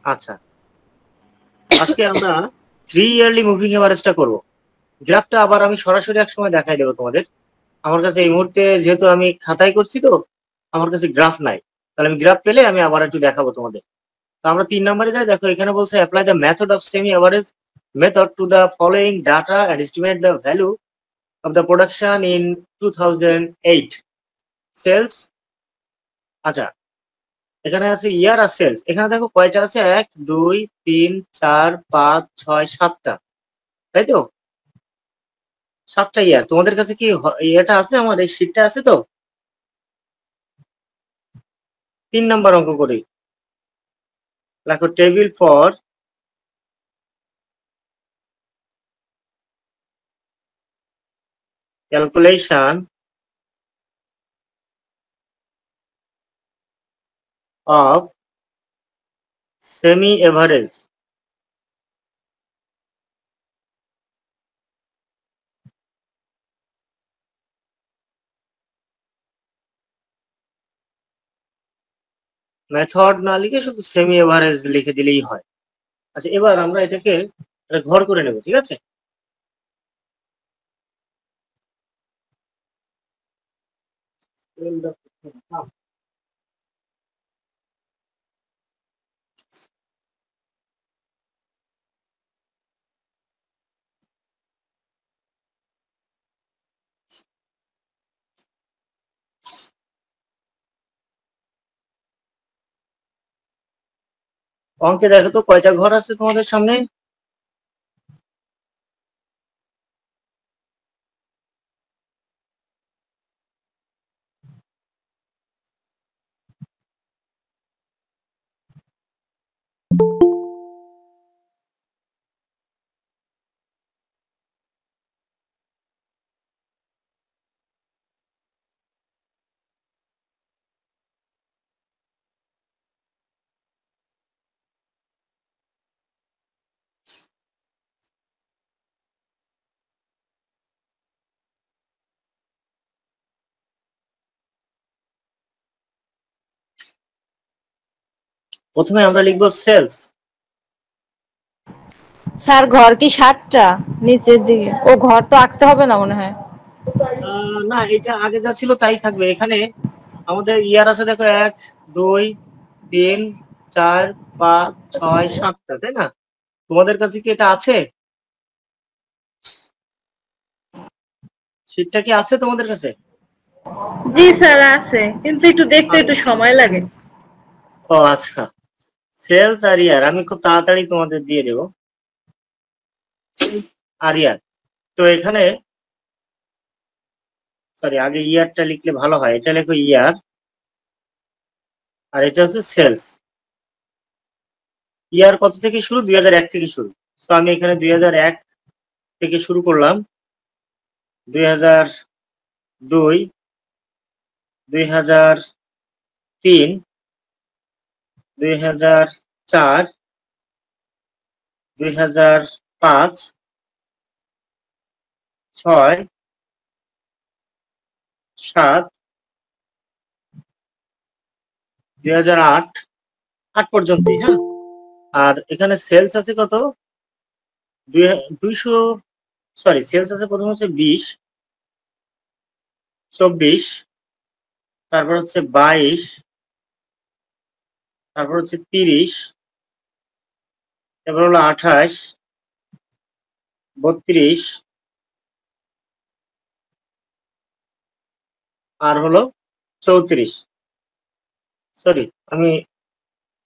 আচ্ছা, আজকে আমরা 3 ইয়ারলি মুভিং এভারেজটা করব। গ্রাফটা আবার আমি সরাসরি একসময় দেখাই দেবো তোমাদের। আমার কাছে এই মুহূর্তে যেহেতু আমি খাতায় করছি তো আমার কাছে গ্রাফ নাই। তাহলে আমি গ্রাফ পেলে আমি আবার একটু দেখাবো তোমাদের। তো আমরা 3 নম্বরে যাই। দেখো এখানে বলছে apply the method of semi average method to the following data and estimate the value of the production in 2008 sales. আচ্ছা, এখানে আছে ইয়ার আর সেলস। এখানে দেখো কয়টা আছে, 1 2 3 4 5 6 7টা, তাই তো? 7টা ইয়ার। তোমাদের কাছে কি ইয়েটা আছে, আমার এই শীটটা আছে তো? 3 নাম্বার অঙ্ক করি। দেখো table for calculation of semi average method না লিখে শুধু সেমি এভারেজ লিখে দিলেই হয়। আচ্ছা, এবার আমরা এটাকে ঘর করে নেব, ঠিক আছে? অঙ্কে দেখো তো কয়টা ঘর আছে তোমাদের সামনে। প্রথমে আমরা লিখবো সেলস। স্যার ঘর কি 7টা নিচের দিকে? ও ঘর তো আঁকতে হবে না মনে হয়। না, এটা আগে যা ছিল তাই থাকবে। এখানে আমাদের ইয়ার আছে দেখো 1 2 3 4 5 6 7টা, তাই না? তোমাদের কাছে কি এটা আছে? শীটটা কি আছে তোমাদের কাছে? জি স্যার আছে, কিন্তু একটু দেখতে আচ্ছা। একটু সময় লাগে। ও আচ্ছা, সেলস আর ইয়ার আমি খুব তাড়াতাড়ি তোমাদের দিয়ে দেবো। আর ইয়ার, তো এখানে সরি, আগে ইয়ারটা লিখলে ভালো হয়। এটা লেখো ইয়ার, আর এটা হচ্ছে সেলস। ইয়ার কত থেকে শুরু? 2001 থেকে শুরু। তো আমি এখানে 2001 থেকে শুরু করলাম। 2002, 2003, 2004, 2005, 6, 7, 2008, 8 পর্যন্তই। হ্যাঁ, আর এখানে সেলস আছে কত? 200, সরি, সেলস আছে প্রথম হচ্ছে 20, 24, তারপর হচ্ছে 22, তারপর হচ্ছে 30, তারপর হলো 28, 32, আর হলো 34। সরি, আমি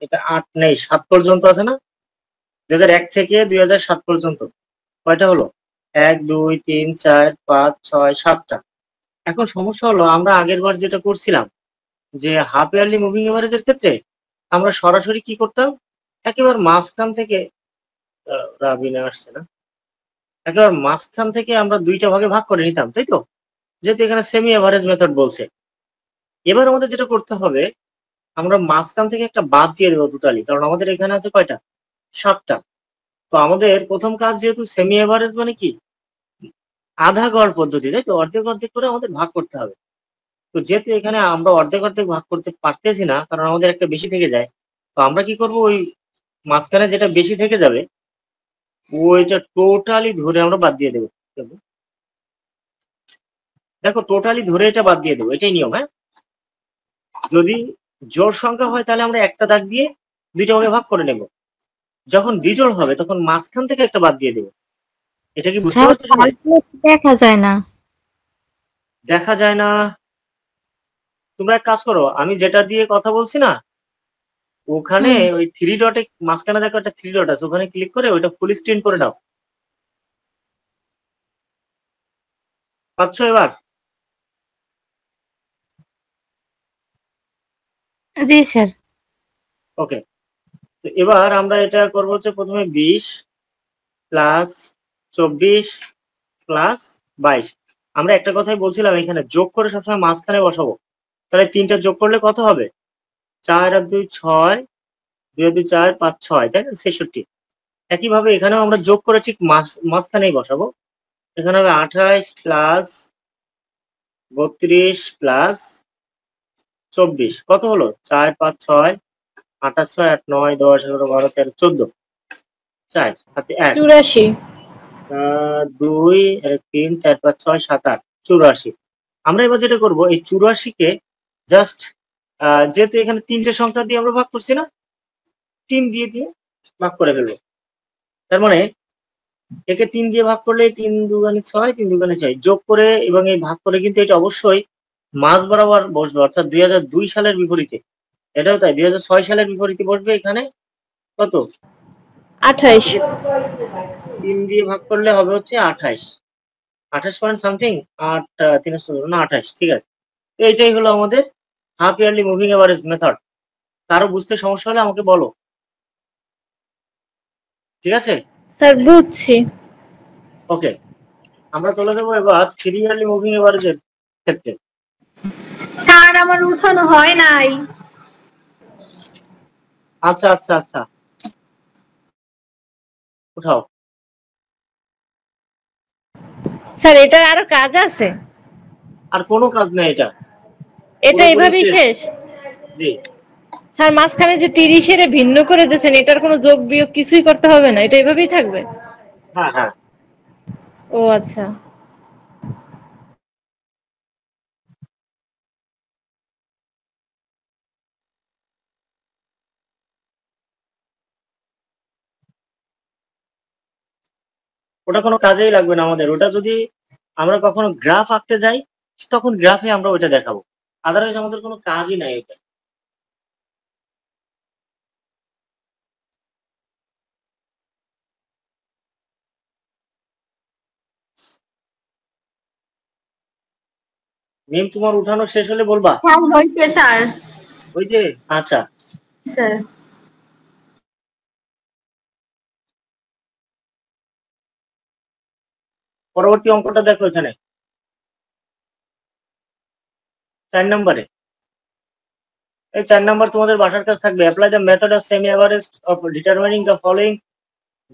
এটা 8 নেই, 7 পর্যন্ত আছে না? 2001 থেকে 2007 পর্যন্ত কয়টা হলো? 1 2 3 4 5 6 7টা। এখন সমস্যা হলো আমরা আগের বার যেটা করছিলাম যে হাফ ইয়ারলি মুভিং এভারেজের ক্ষেত্রে আমরা সরাসরি কি করতাম, একেবারে মাঝখান থেকে রাবিনা আসছে না, একেবারে মাঝখান থেকে আমরা 2টা ভাগে ভাগ করে নিতাম, তাই তো? যেহেতু এখানে সেমি এভারেজ মেথড বলছে। এবার আমাদের যেটা করতে হবে, আমরা মাঝখান থেকে একটা বাদ দিয়ে দেবো টোটালি, কারণ আমাদের এখানে আছে কয়টা? 7টা। তো আমাদের প্রথম কাজ, যেহেতু সেমি এভারেজ মানে কি আধা গড় পদ্ধতি, তাই তো? অর্ধেক অর্ধেক করে আমাদের ভাগ করতে হবে। তো যেহেতু এখানে আমরা অর্ধেক অর্ধেক ভাগ করতে পারতেছি না, কারণ আমাদের একটা বেশি থেকে যায়, তো আমরা কি করব, ওই মাঝখানে যেটা বেশি থেকে যাবে ওইটা টোটালি ধরে আমরা বাদ দিয়ে দেবো। দেখো টোটালি ধরে এটা বাদ দিয়ে দেবো, এটাই নিয়ম। হ্যাঁ, যদি জোড় সংখ্যা হয় তাহলে আমরা একটা দাগ দিয়ে দুইটা ভাগে ভাগ করে নেব। যখন বিজোড় হবে তখন মাঝখান থেকে একটা বাদ দিয়ে দেবো। এটা কি বুঝতে স্যার পারছো সবাই? দেখা যায় না। দেখা যায় না? তোমরা এক কাজ করো, আমি যেটা দিয়ে কথা বলছি না ওখানে ওই থ্রি ডটে মাঝখানে দেখো একটা থ্রি ডট আছে, ওখানে ক্লিক করে ওইটা ফুল স্ক্রিন করে দাও। পাচ্ছ এবার? জি স্যার। ওকে, তো এবার আমরা এটা করবো হচ্ছে প্রথমে 20 প্লাস 24 প্লাস 22। আমরা একটা কথাই বলছিলাম, এখানে যোগ করে সবসময় মাঝখানে বসাবো। তাহলে তিনটা যোগ করলে কত হবে? 4 আর 2 6, 2 আর 2 4, 5 6, তাই না? 66। একইভাবে এখানেও আমরা যোগ করে ঠিক মাঝখানেই বসাবো। এখানে হবে 28 প্লাস 32 প্লাস 24 কত হলো? 4 5 6, 28 6 8 9 10 11 12 13 14। 4 হাতে 1, 84। 2 3 4 5 6 7 8, 84। আমরা এবার যেটা করব, এই 84 কে জাস্ট যেহেতু এখানে তিনটে সংখ্যা দিয়ে আমরা ভাগ করছি না, 3 দিয়ে ভাগ করে ফেলবো। তার মানে একে 3 দিয়ে ভাগ করলে 3 দুগুণে 6, 3 দুগুণে 6 যোগ করে এবং এই ভাগ করে কিন্তু এটা অবশ্যই মাঝ বরাবর বসবে, অর্থাৎ 2002 সালের বিপরীতে। এটাও তাই 2006 সালের বিপরীতে বসবে। এখানে কত? 28। 3 দিয়ে ভাগ করলে হবে হচ্ছে 28, 28 পয়েন্ট সামথিং। 8 3 না 28, ঠিক আছে। তো এইটাই হলো আমাদের half yearly moving average method. কারো বুঝতে সমস্যা হলে আমাকে বলো, ঠিক আছে? স্যার বুঝছি। ওকে, আমরা চলে যাবো এবার থ্রি ইয়ারলি মুভিং এভারেজের ক্ষেত্রে। স্যার আমার উঠানো হয় নাই। আচ্ছা আচ্ছা আচ্ছা, উঠাও। স্যার এটার আরো কাজ আছে? আর কোনো কাজ নেই, এটা এটা পুরোপুরি এভাবেই শেষ? জি। স্যার মাঝখানে যে 30-এর ভিন্ন করে দিয়েছেন, এটার কোনো যোগ বিয়োগ কিছুই করতে হবে না, এটা এভাবেই থাকবে? হ্যাঁ হ্যাঁ, ও আচ্ছা। ওটা কোনো কাজেই লাগবে না আমাদের। ওটা যদি আমরা কখনো গ্রাফ আঁকতে যাই তখন গ্রাফে আমরা ওইটা দেখাবো, আদারওয়াইজ আমাদের কোনো কাজই নাই এটা। মিম তোমার উঠানো শেষ হলে বলবা। হ্যাঁ হয়েছে স্যার। ওই যে, আচ্ছা স্যার পরবর্তী অঙ্কটা দেখো এখানে 4 নম্বরে। এই 4 নম্বর তোমাদের বাসার কাজ থাকবে। Apply the method of semi average of determining the following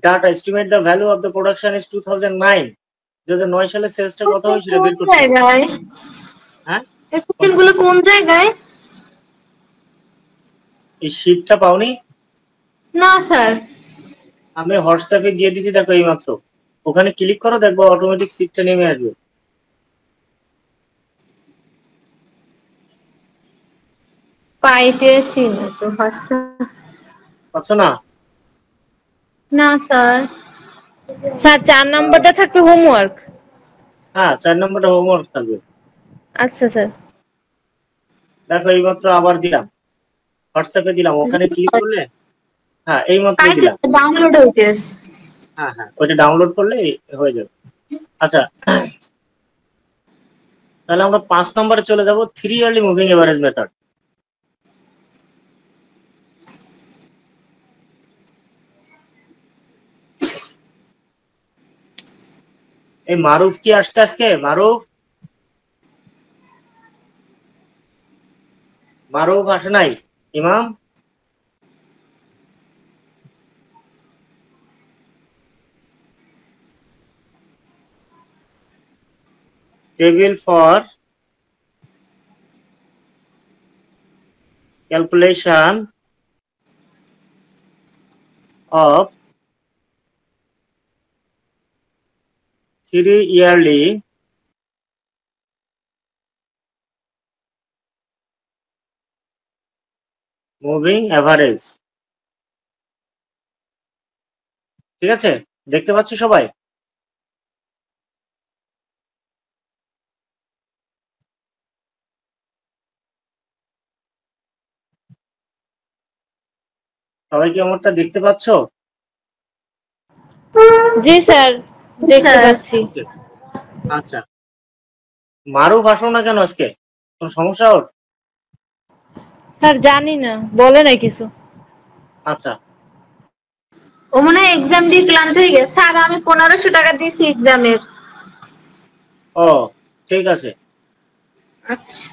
data. Estimate the value of the production is 2009। 2009 সালে সেলসটা কত হয়েছিল কোন বের করতে হবে। জায়গায় হ্যাঁ, এই কোশ্চেনগুলো কোন জায়গায়? এই শীটটা পাওনি? না স্যার। আমি হোয়াটসঅ্যাপে দিয়ে দিয়েছি, দেখো এই মাত্র। ওখানে ক্লিক করো, দেখবো অটোমেটিক শীটটা নেমে আসবে। পাইতেছি না তো হোয়াটসঅ্যাপ। পাচ্ছ না? না স্যার। স্যার 4 নাম্বারটা থাকবে হোমওয়ার্ক। হ্যাঁ, 4 নম্বরটা হোমওয়ার্ক থাকবে। আচ্ছা স্যার। দেখো এই মাত্র আবার দিলাম, হোয়াটসঅ্যাপে দিলাম, ওখানে ক্লিক করলে হ্যাঁ এই মাত্রই দিলাম। ডাউনলোড হইতেছে। হ্যাঁ হ্যাঁ, ওইটা ডাউনলোড করলে হয়ে যাবে। আচ্ছা, তাহলে আমরা 5 নম্বরে চলে যাব, three yearly moving average method. এই মারুফ কি আসছে আজকে? মারুফ, মারুফ আসে নাই? ইমাম, table for calculation of 3 yearly moving average। ঠিক আছে, দেখতে পাচ্ছ সবাই? সবাই কি আমারটা দেখতে পাচ্ছ? জি স্যার, দেখতে স্যার। পাচ্ছি। আচ্ছা, মারু ভাসো না কেন আজকে? কোন সমস্যা ওর? স্যার জানি না, বলে নাই কিছু। আচ্ছা, ও মনে হয় এক্সাম দিয়ে ক্লান্ত হয়ে গেছে। স্যার আমি 1500 টাকা দিয়েছি এক্সামের। ও ঠিক আছে। আচ্ছা।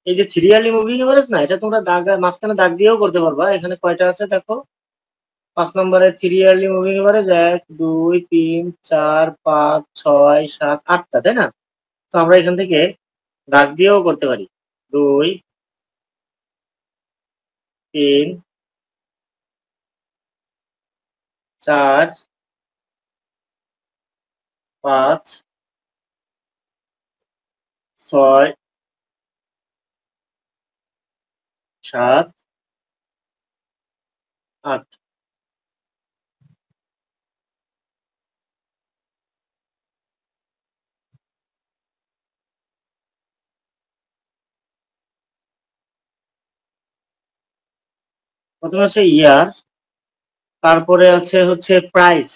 এই যে 3 ইয়ারলি মুভিং এভারেজ না, এটা তোমরা দাগ মাঝখানে দাগ দিয়েও করতে পারবা। এখানে কয়টা আছে দেখো। 5 নম্বরে 3 ইয়ারলি মুভিং এভারেজ 1 2 3 4 5 6 7 8টা, তাই না? তো আমরা এখান থেকে দাগ দিয়েও করতে পারি। 2 3 4 5 6 7 8। প্রথমে হচ্ছে ইয়ার, তারপরে হচ্ছে price,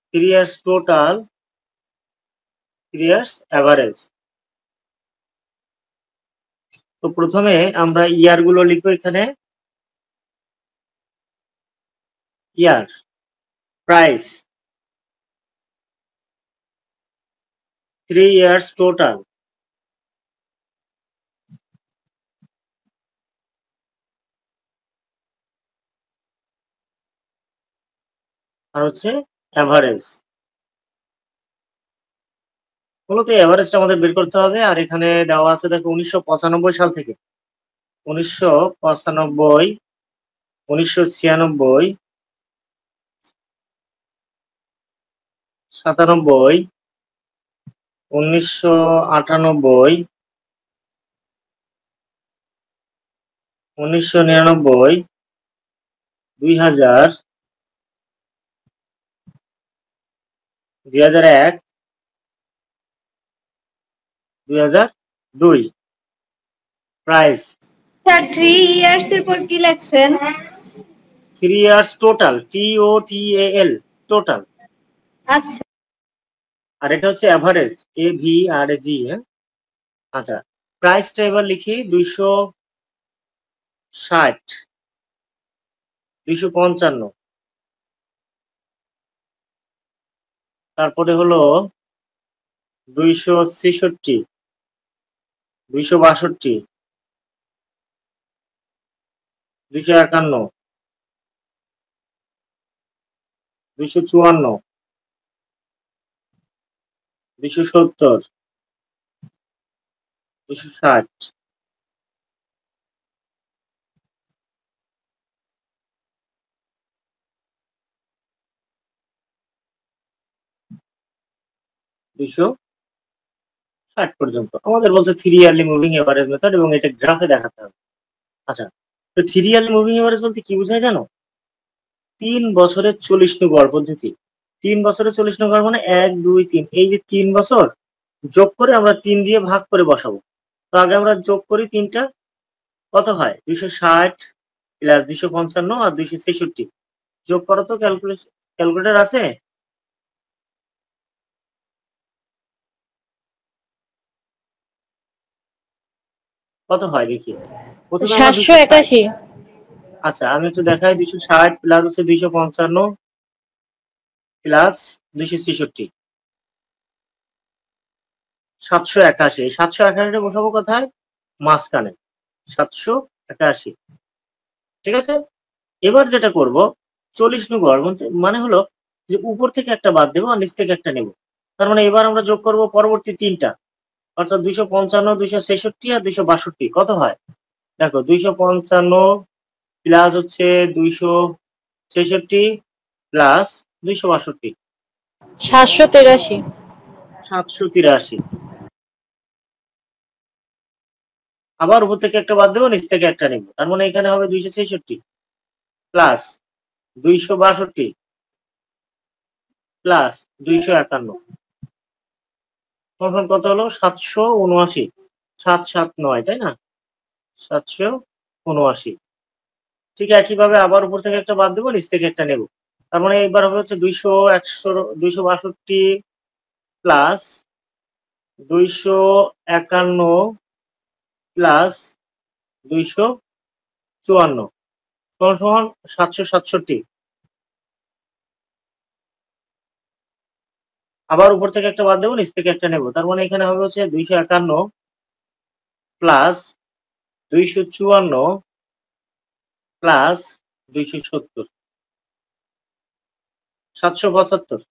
3 years total, 3 years average. তো প্রথমে আমরা ইয়ার গুলো লিখবো এখানে। ইয়ার, প্রাইস, 3 ইয়ার্স টোটাল, আর হচ্ছে অ্যাভারেজ। মূলত অ্যাভারেজটা আমাদের বের করতে হবে। আর এখানে দেওয়া আছে দেখো 1995 সাল থেকে 1995, 1996, 97, 1998, 1999, 2000, 2001, 2002। প্রাইস স্যার 3 ইয়ার্স এর পর কি লেখছেন? 3 ইয়ার্স টোটাল, TOTAL, টোটাল। আচ্ছা। আর এটা হচ্ছে অ্যাভারেজ, AVRAG। হ্যাঁ, আচ্ছা, প্রাইসটা এবার লিখি 260, 255, তারপরে হলো 266, 262, 251, 254, 270, 260, 260 পর্যন্ত। আমাদের বলছে 3 ইয়ারলি মুভিং এভারেজ মেথড, এবং এটা গ্রাফে দেখাতে হবে। আচ্ছা, তো 3 ইয়ারলি মুভিং এভারেজ বলতে কি বোঝায় জানো? 3 বছরের 40 নু গড় পদ্ধতি। 3 বছরের 40 নু গড় মানে 1 2 3, এই যে 3 বছর যোগ করে আমরা 3 দিয়ে ভাগ করে বসাবো। তো আগে আমরা যোগ করি 3টা, কত হয়? 260 প্লাস 255 আর 266। যোগ করো তো, ক্যালকুলেটর আছে? কত হয় দেখি। প্রথমে আমরা 260। 781। আচ্ছা, আমি একটু দেখাই। 260 প্লাস হচ্ছে 255 প্লাস 266। 781, 781 বসাবো কোথায়? মাঝখানে 781। ঠিক আছে, এবার যেটা করব 40 নং ঘর মানে হলো যে উপর থেকে একটা বাদ দেবো আর নিচ থেকে একটা নেব। তার মানে এবার আমরা যোগ করব পরবর্তী তিনটা, অর্থাৎ 255, 266 আর 262। কত হয় দেখো, 255 প্লাস হচ্ছে 266 প্লাস 262, 783। 783। আবার উপর থেকে একটা বাদ দেবো, নিচ থেকে একটা নেব। তার মানে এখানে হবে 266 প্লাস 262 প্লাস 251। তখন কত হলো? 779, 779, তাই না? 779। ঠিক একইভাবে আবার উপর থেকে একটা বাদ দেবো, নিচ থেকে একটা নেব। তার মানে এবার হবে হচ্ছে 262 প্লাস 251 প্লাস 254 সমান 767। আবার উপর থেকে একটা বাদ দেবো, নিচ থেকে একটা নেব। তার মানে এখানে হবে হচ্ছে 251 প্লাস 254 প্লাস 270, 775।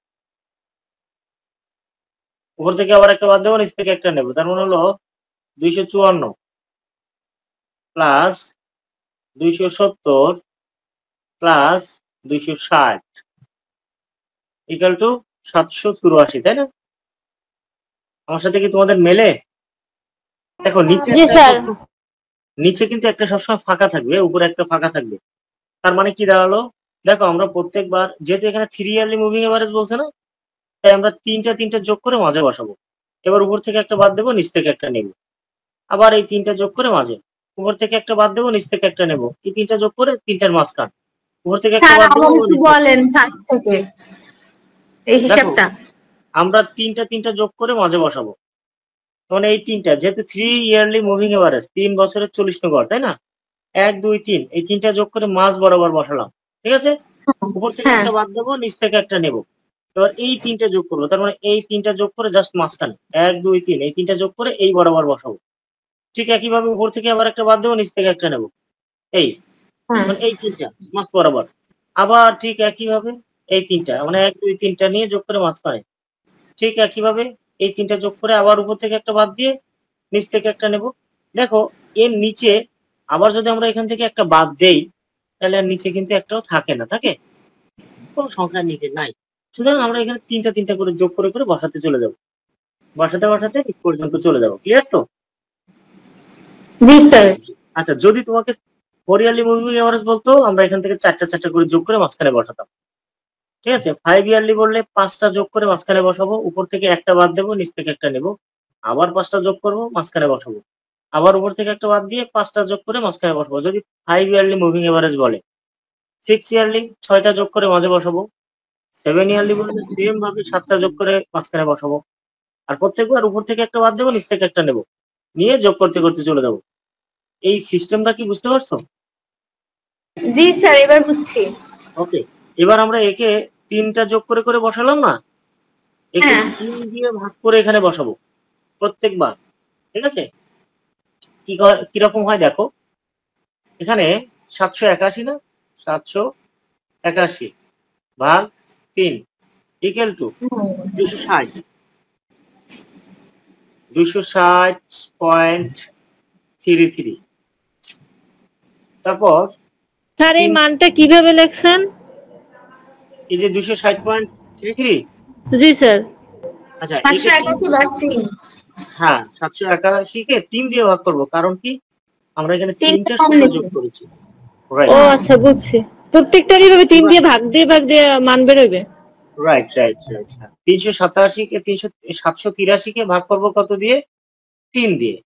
উপর থেকে আবার একটা বাদ দেবো, নিচ থেকে একটা নেব। তার মানে হলো 254 প্লাস 270 প্লাস 260 ইকুয়াল টু 784, তাই না? আমার সাথে কি তোমাদের মেলে? দেখো জি স্যার। নিচে কিন্তু একটা সবসময় ফাঁকা থাকবে, উপরে একটা ফাঁকা থাকবে। তার মানে কি দাঁড়ালো? দেখো আমরা প্রত্যেকবার যেহেতু এখানে 3 ইয়ারলি মুভিং এভারেজ বলছে না, তাই আমরা তিনটা যোগ করে মাঝে বসাবো। এবার উপর থেকে একটা বাদ দেবো, নিচ থেকে একটা নেব। আবার এই তিনটা যোগ করে মাঝে, উপর থেকে একটা বাদ দেবো, নিচ থেকে একটা নেব। এই তিনটা যোগ করে তিনটার মাঝখান, উপর থেকে একটা স্যার বাদ দেবো। আমাকে একটু বলেন ফার্স্ট থেকে এই দেখো হিসাবটা। আমরা তিনটা যোগ করে মাঝে বসাবো। মানে এই তিনটা যেহেতু 3 ইয়ারলি মুভিং এভারেজ, 3 বছরের 40 নং ঘর, তাই না? 1 2 3 এই তিনটা যোগ করে মাঝ বরাবর বসালাম। ঠিক আছে, উপর থেকে হ্যাঁ একটা বাদ দেবো, নিচ থেকে একটা নেব। এবার এই তিনটা যোগ করবো, তার মানে এই তিনটা যোগ করে জাস্ট মাঝখানে 1 2 3 এই তিনটা যোগ করে এই বরাবর বসাবো। ঠিক একইভাবে উপর থেকে আবার একটা বাদ দেবো, নিচ থেকে একটা নেব। এই হ্যাঁ মানে এই তিনটা মাঝ বরাবর। আবার ঠিক একইভাবে এই তিনটা মানে 1 2 3টা নিয়ে যোগ করে মাঝখানে। ঠিক একইভাবে এই তিনটা যোগ করে আবার উপর থেকে একটা বাদ দিয়ে নিচ থেকে একটা নেব। দেখো এর নিচে আবার যদি আমরা এখান থেকে একটা বাদ দেই, তাহলে আর নিচে কিন্তু একটাও থাকে না, থাকে কোনো সংখ্যার নিচে নাই। সুতরাং আমরা এখানে তিনটা করে যোগ করে করে বসাতে চলে যাব, বসাতে নিচ পর্যন্ত চলে যাব। ক্লিয়ার তো? জি স্যার। আচ্ছা, যদি তোমাকে 4 ইয়ারলি মুভিং এভারেজ বলতো, আমরা এখান থেকে চারটা করে যোগ করে মাঝখানে বসাতাম। ঠিক আছে, 5 ইয়ারলি বললে 5টা যোগ করে মাঝখানে বসাবো, উপর থেকে একটা বাদ দেবো, নিচ থেকে একটা নেব। আবার 5টা যোগ করবো, মাঝখানে বসাবো। আবার উপর থেকে একটা বাদ দিয়ে 5টা যোগ করে মাঝখানে বসাবো, যদি 5 ইয়ারলি মুভিং এভারেজ বলে। 6 ইয়ারলি 6টা যোগ করে মাঝে বসাবো। 7 ইয়ারলি বললে সেম ভাবে 7টা যোগ করে মাঝখানে বসাবো। আর প্রত্যেকবার উপর থেকে একটা বাদ দেবো, নিচ থেকে একটা নেব, নিয়ে যোগ করতে করতে চলে যাবো। এই সিস্টেমটা কি বুঝতে পারছো? জি স্যার এবার বুঝছি। ওকে, এবার আমরা একে 3টা যোগ করে করে বসালাম না, একে হ্যাঁ 3 দিয়ে ভাগ করে এখানে বসাবো প্রত্যেকবার। ঠিক আছে, কিরকম হয় দেখো, এখানে 781 না, 781 ভাগ 3 ইকুয়াল টু 260, 260.33। তারপর স্যার এই মানটা কিভাবে লেখছেন? এই যে 260.33। জি স্যার। আচ্ছা, 781 ভাগ 3। হ্যাঁ 781 কে 3 দিয়ে ভাগ করবো, কারণ কি আমরা এখানে তিনটা তিনটা কম সংখ্যা নিতে। যোগ করেছি। ও রাইট আচ্ছা বুঝছি। প্রত্যেকটারই ভাবে 3 দিয়ে ভাগ দিয়ে মান বেরোবে। রাইট রাইট রাইট হ্যাঁ, 387 কে 783 কে ভাগ করবো কত দিয়ে? 3 দিয়ে।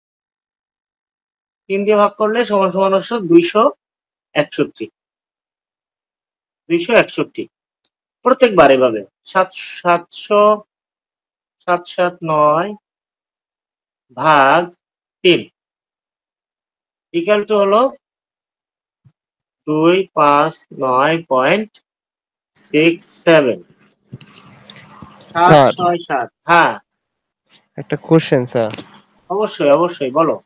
3 দিয়ে ভাগ করলে সমান সমান হচ্ছে 261। 261 প্রত্যেকবার এভাবে 779 ভাগ 3 ইকুয়াল টু হলো 259.67। 767 হ্যাঁ একটা কোশ্চেন স্যার। অবশ্যই অবশ্যই বলো।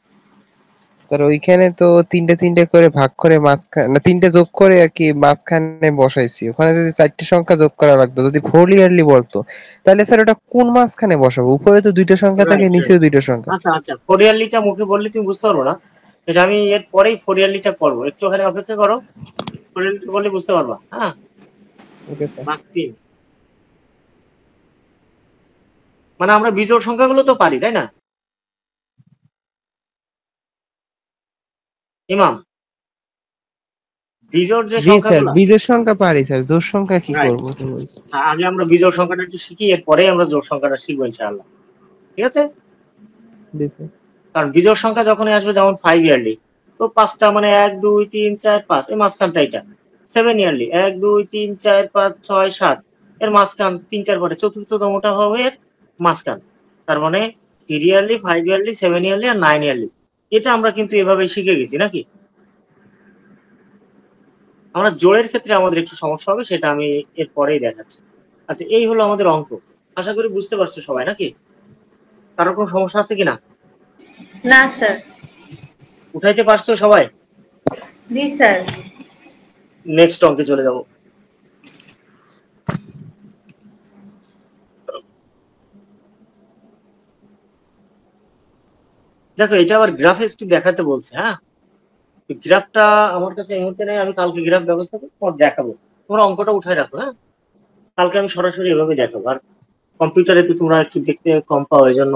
স্যার ওইখানে তো তিনটে করে ভাগ করে মাঝখানে না তিনটে যোগ করে আর কি মাঝখানে বসাইছি, ওখানে যদি 4টে সংখ্যা যোগ করা লাগতো, যদি ফোরিয়ারলি বলতো তাহলে স্যার ওটা কোন মাঝখানে বসাবো? উপরে তো দুইটা সংখ্যা থাকে, রাইট রাইট। নিচেও দুইটা সংখ্যা। আচ্ছা আচ্ছা, ফোরিয়ারলিটা মুখে বললে তুমি বুঝতে পারবো না, এটা আমি এর পরেই ফোরিয়ারলিটা করবো, একটু ওখানে অপেক্ষা করো, ফোরিয়ারলিটা বললে বুঝতে পারবা। হ্যাঁ, ওকে স্যার। ভাগ 3, মানে আমরা বিজোড় সংখ্যাগুলো তো পারি তাই না ইমাম? বিজোড় যে জি স্যার, সংখ্যাগুলো, বীজের সংখ্যা পারি স্যার, জোড় সংখ্যা কি রাইট, করবো তো বলছি। আগে আমরা বিজোড় সংখ্যাটা একটু শিখি, এরপরেই আমরা জোড় সংখ্যাটা শিখবো ইনশাআল্লাহ, ঠিক আছে? জি স্যার। কারণ বিজোড় সংখ্যা যখনই আসবে, যেমন 5 ইয়ারলি, তো 5টা মানে 1 2 3 4 5, এই মাঝখানটা এটা। 7 ইয়ারলি 1 2 3 4 5 6 7, এর মাঝখান তিনটার পরে চতুর্থতমটা হবে এর মাঝখান। তার মানে 3 ইয়ারলি 5 ইয়ারলি 7 ইয়ারলি আর 9 ইয়ারলি, এটা আমরা কিন্তু এভাবে শিখে গেছি নাকি? আমরা জোড়ের ক্ষেত্রে আমাদের একটু সমস্যা হবে, সেটা আমি এর পরেই দেখাচ্ছি। আচ্ছা, এই হলো আমাদের অঙ্ক, আশা করি বুঝতে পারছো সবাই নাকি? কারোর কোনো সমস্যা আছে কিনা? না স্যার। উঠাইতে পারছো সবাই? জি স্যার। নেক্সট অঙ্কে চলে যাব। দেখো, এটা আবার গ্রাফে একটু দেখাতে বলছে। হ্যাঁ, গ্রাফটা আমার কাছে এই মুহূর্তে নেই, আমি কালকে গ্রাফ ব্যবস্থা করে তোমার দেখাবো। তোমরা অঙ্কটা উঠায় রাখো, হ্যাঁ, কালকে আমি সরাসরি এভাবে দেখাবো। আর কম্পিউটারে তো তোমরা একটু দেখতে কম পাও, এই জন্য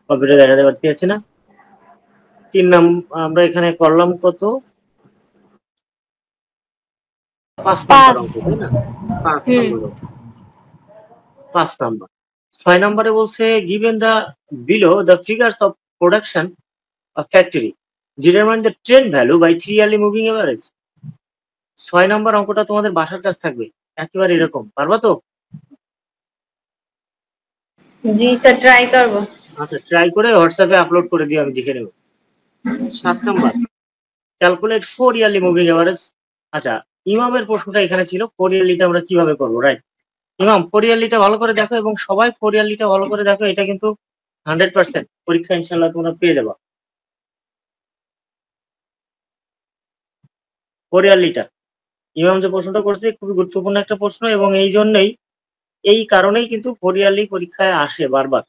কম্পিউটারে দেখাতে পারছি না। 3 আমরা এখানে করলাম কত? 5 নাম্বার অঙ্ক তাই না? 5 নাম্বার অঙ্ক, 5 নাম্বার। 6 নাম্বারে বলছে given the below the figures of production of factory, determine the trend value by 3 yearly moving average। 6 number অঙ্কটা তোমাদের বাসার কাজ থাকবে, একেবারে এরকম, পারবা তো? জি স্যার, ট্রাই করবো। আচ্ছা, ট্রাই করে হোয়াটসঅ্যাপে আপলোড করে দিও, আমি দেখে নেব। 7 number, calculate 4 yearly moving average. আচ্ছা, ইমামের প্রশ্নটা এখানে ছিল, 4 ইয়ারলিটা আমরা কিভাবে করবো, রাইট? ইমাম 4 ইয়ারলিটা ভালো করে দেখো, এবং সবাই 4 ইয়ারলিটা ভালো করে দেখো, এটা কিন্তু 100% পরীক্ষা ইনশাল্লাহ তোমরা পেয়ে যাবা। 4 ইয়ারলিটা ইমাম যে প্রশ্নটা করছে খুবই গুরুত্বপূর্ণ একটা প্রশ্ন, এবং এই জন্যই, এই কারণেই কিন্তু 4 ইয়ারলি পরীক্ষায় আসে বারবার।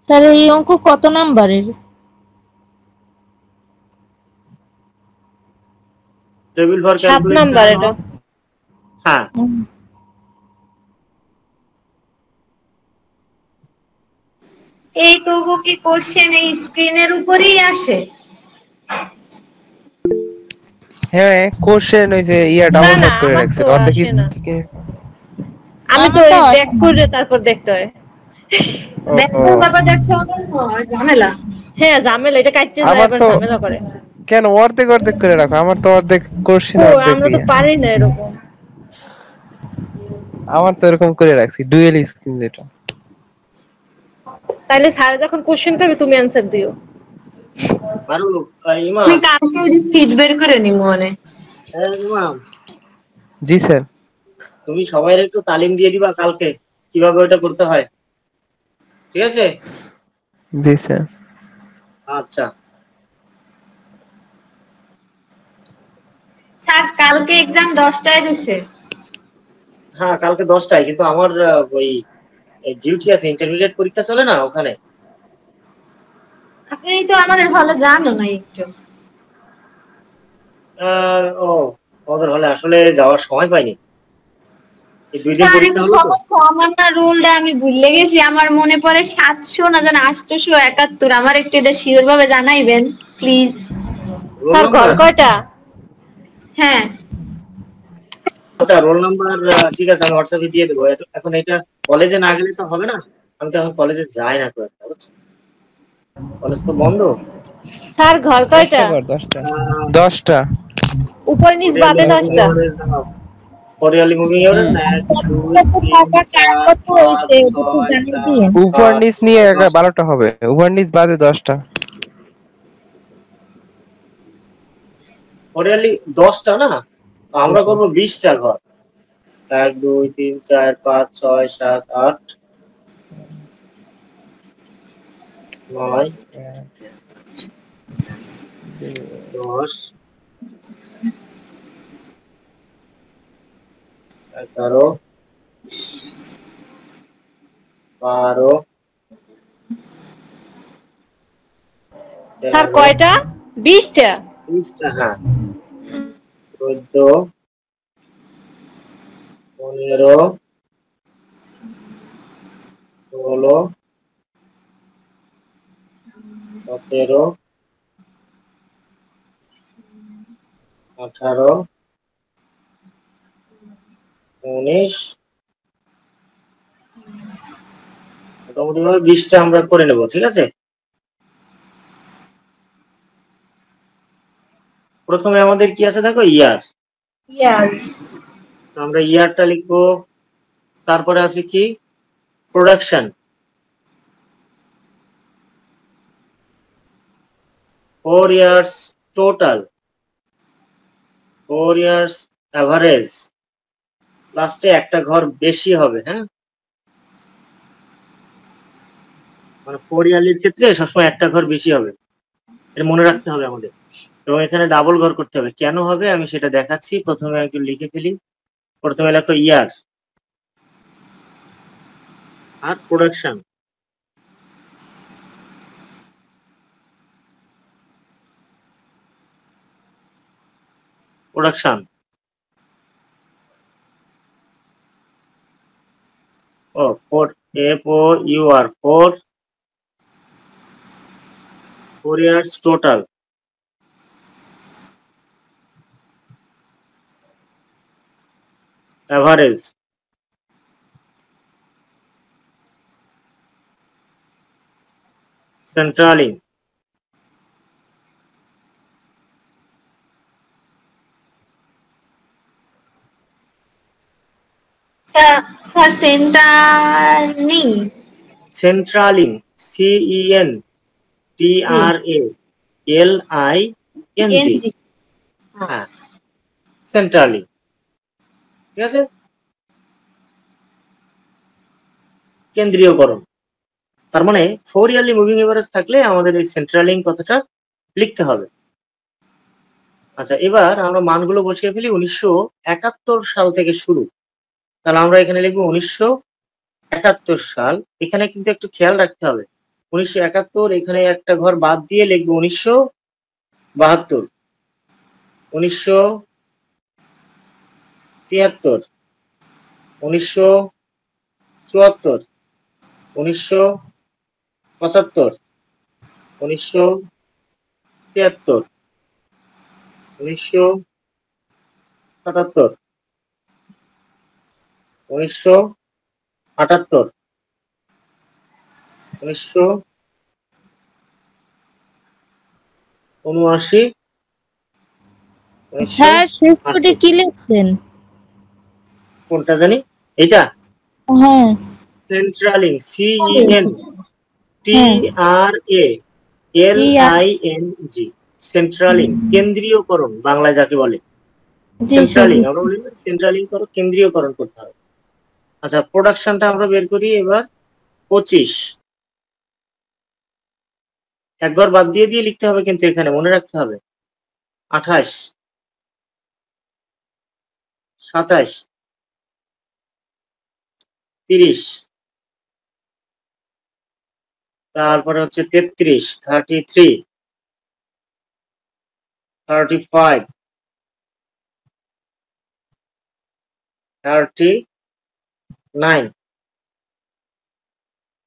স্যার এই অঙ্ক কত নাম্বারের? টেবিল ফর 7 নাম্বার ক্যালকুলেশন, এটা। হ্যাঁ। এই তবু কি কোশ্চেন এই স্ক্রিনের উপরেই আসে? হ্যাঁ, কোশ্চেন ওই যে না, ডাউনলোড করে আমার রাখছে তো অর্ধেক আসে না। স্ক্রিনে। আমি তো ব্যাক করে তারপর দেখতে হয়। ব্যাকরণ ব্যাপার দেখতে হবে না, ঝামেলা। হ্যাঁ, ঝামেলা, এটা কাটতে যায়, আমার আবার তো ঝামেলা করে। কেন অর্ধেক অর্ধেক করে রাখো? আমার তো অর্ধেক কোশ্চেন ও, অর্ধেক আমরা তো দিয়ে। পারি না এরকম। আমার তো এরকম করে রাখছি, ডুয়েল স্ক্রিন যেটা। তাইলে স্যার যখন কোশ্চেন করবে তুমি অ্যানসার দিও। আরো ইমাম, আমি কালকে ওই ফিড বের করে নিব মনে। ইমাম, জি স্যার। তুমি সবাই একটু তালিম দিয়ে দিবা কালকে কিভাবে ওটা করতে হয়, ঠিক আছে? জি স্যার। আচ্ছা, স্যার কালকে এক্সাম 10টায় দিছে। হ্যাঁ কালকে 10টায়, কিন্তু আমার ওই ডিউটি আছে, ইন্টারমিডিয়েট পরীক্ষা চলে না ওখানে। আপনি তো আমাদের হলে জানো না একটু। ও, আমাদের হলে আসলে যাওয়ার সময় পাইনি, এই 2 দিন স্যার পরীক্ষা একটু হলো তো। সমস্যা, আমার না রুলটা আমি ভুলে গেছি, আমার মনে পড়ে 700 না জানি 871, আমার একটু এটা শিওর ভাবে জানাইবেন প্লিজ। রোল স্যার ঘর নাম্বার, কয়টা? হ্যাঁ আচ্ছা রোল নাম্বার, ঠিক আছে, আমি হোয়াটসঅ্যাপে দিয়ে দেবো। এখন এটা কলেজে না গেলে তো হবে না, আমি তো এখন কলেজে যাই না, তো একটা বুঝছো, কলেজ তো বন্ধ। স্যার ঘর 10টা কয়টা? কর, 10টা 10টা। উপর নিচ বাদে 10টা। কোরিয়ালি মুভিং এভারেজ না 1 2 3 4 5 6 7 উপর নিচ 8 নিয়ে 9 12টা হবে, উপর নিচ বাদে 10টা। ফোরিয়ারলি 10টা না, তো আমরা করবো 20টা ঘর। 1 2 3 4 5 6 7 8 9 10 11 12 স্যার 13 কয়টা? 20টা। 20টা, হ্যাঁ, 14 15 16 17 18 19, মোটামুটি ভাবে 20টা আমরা করে নেব, ঠিক আছে। প্রথমে আমাদের কি আছে দেখো, ইয়ার। আমরা ইয়ারটা লিখবো, তারপরে আছে কি production, 4 years total, 4 years average, লাস্টে একটা ঘর বেশি হবে, হ্যাঁ, মানে 4 ইয়ারলির ক্ষেত্রে সবসময় একটা ঘর বেশি হবে, এটা মনে রাখতে হবে আমাদের। এবং এখানে ডাবল ঘর করতে হবে, কেন হবে আমি সেটা দেখাচ্ছি। প্রথমে একটু লিখে ফেলি, প্রথমে লেখো ইয়ার আর প্রোডাকশন, প্রোডাকশন ও 4 FOUR 4 ইয়ার্স টোটাল, অ্যাভারেজ, সেন্ট্রালিং, স্যার সেন্টারিং। সেন্ট্রালিং CENTRALING, হ্যাঁ, সেন্ট্রালিং, ঠিক আছে। কেন্দ্রীয়করণ, তার মানে 4 ইয়ারলি মুভিং এভারেজ থাকলে আমাদের এই সেন্ট্রালিং কথাটা লিখতে হবে। আচ্ছা, এবার আমরা মানগুলো বসিয়ে ফেলি। 1971 সাল থেকে শুরু, তাহলে আমরা এখানে লিখবো 1971 সাল। এখানে কিন্তু একটু খেয়াল রাখতে হবে, 1971 এখানে একটা ঘর বাদ দিয়ে লিখবো 1972, 1973, 1974, 1975, 1973, 1977, 1978, 1979, স্যার শেষ কোডে 1980। কি লিখছেন? কোনটা জানি, এটা হ্যাঁ সেন্ট্রালিং, CENTRALING, সেন্ট্রালিং, কেন্দ্রীয়করণ বাংলায় যাকে বলে। জি সেন্ট্রালিং আমরা বলি সেন্ট্রালিং করো, কেন্দ্রীয়করণ করতে হবে। আচ্ছা, প্রোডাকশনটা আমরা বের করি এবার। 25, এক ঘর বাদ দিয়ে দিয়ে লিখতে হবে, কিন্তু এখানে মনে রাখতে হবে। 28, 27, 30, তারপরে হচ্ছে 33, 33, 35, 39,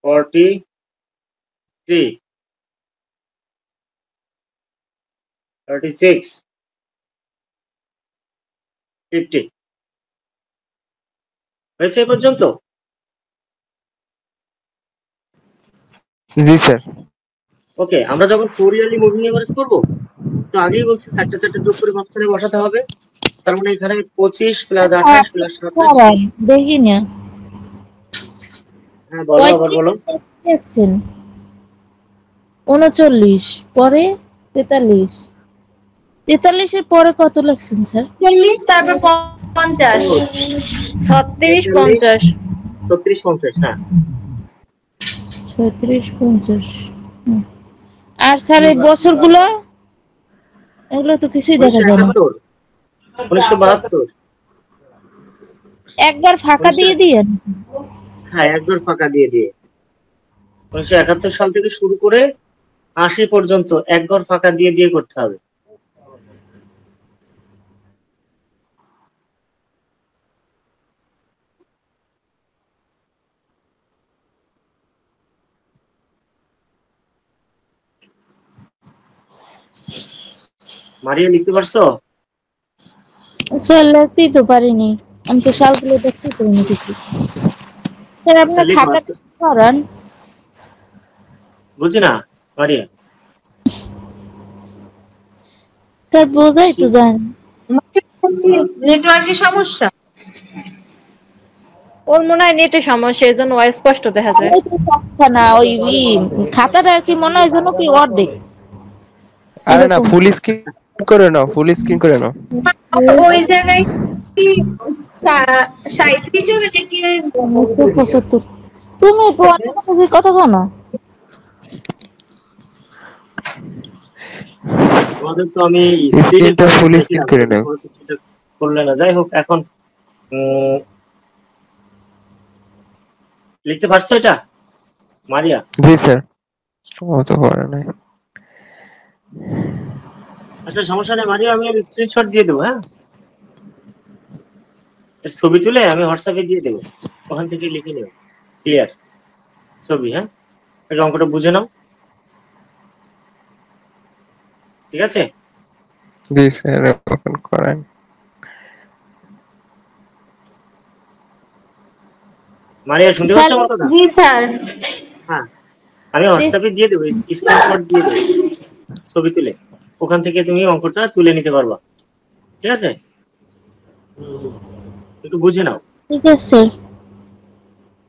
43, 36, 50, হয়েছে এ পর্যন্ত? জি স্যার। ওকে, আমরা যখন 4 ইয়ারলি মুভিং এভারেজ করবো, তো আগেই বলছি চারটে চারটে যোগ করে মাঝখানে বসাতে হবে। তার মানে এখানে 25 প্লাস 28 প্লাস 27, দেখি না হ্যাঁ বলো, আবার বলো। লিখছেন 39 পরে 43 43-এর পরে কত লিখছেন স্যার? 40 তারপর 50। 36, 50, 36, 50, হ্যাঁ। 36, 50। আর স্যার এই বছরগুলো এগুলো তো কিছুই দেখা যায় না। 1971, 1972, একবার ফাঁকা দিয়ে দিয়েন। হ্যাঁ একবার ফাঁকা দিয়ে দিয়ে 1971 সাল থেকে শুরু করে 80 পর্যন্ত এক ঘর ফাঁকা দিয়ে দিয়ে করতে হবে। মারিয়া লিখতে পারছো? স্যার লিখতেই তো পারিনি, আমি তো সালগুলো দেখতেই পারিনি কিছু। স্যার আপনি আচ্ছা লিখো, খাতা করান। বুঝি না মারিয়া। স্যার বোঝাই তো জান, নেটওয়ার্কের সমস্যা। ওর মনে হয় নেটে সমস্যা, এই জন্য স্পষ্ট দেখা যায় না। ওই খাতাটা আর কি মনে হয় যেন কি অর্ধেক আরে না, এরকম। ফুল স্ক্রিন করে নাও, ফুল স্ক্রিন করে নাও। ওই জায়গায় কি 37 হবে নাকি? 75। তুমি একটু অন্য কথা কও না। তোমাদের তো আমি স্ক্রিনে স্ক্রিনটা ফুল স্ক্রিন দেখিলাম, করে নাও। সেটা করলে না। যাই হোক, এখন লিখতে পারছো এটা মারিয়া? জি স্যার, ও তো পারে নাই। আচ্ছা সমস্যা নেই মারিয়া, আমি স্ক্রিনশট দিয়ে দেবো। হ্যাঁ, এর ছবি তুলে আমি হোয়াটসঅ্যাপে দিয়ে দেবো, ওখান থেকে লিখে নেব ক্লিয়ার ছবি। হ্যাঁ, এই অঙ্কটা বুঝে নাও, ঠিক আছে? জি স্যার, ওপেন করেন। মারিয়া শুনতে পাচ্ছ আমার কথা? জি স্যার। হ্যাঁ, আমি হোয়াটসঅ্যাপে দিয়ে দেবো, স্ক্রিনশট দিয়ে দেবো ছবি তুলে, ওখান থেকে তুমি অঙ্কটা তুলে নিতে পারবা, ঠিক আছে? একটু বুঝে নাও। ঠিক আছে স্যার।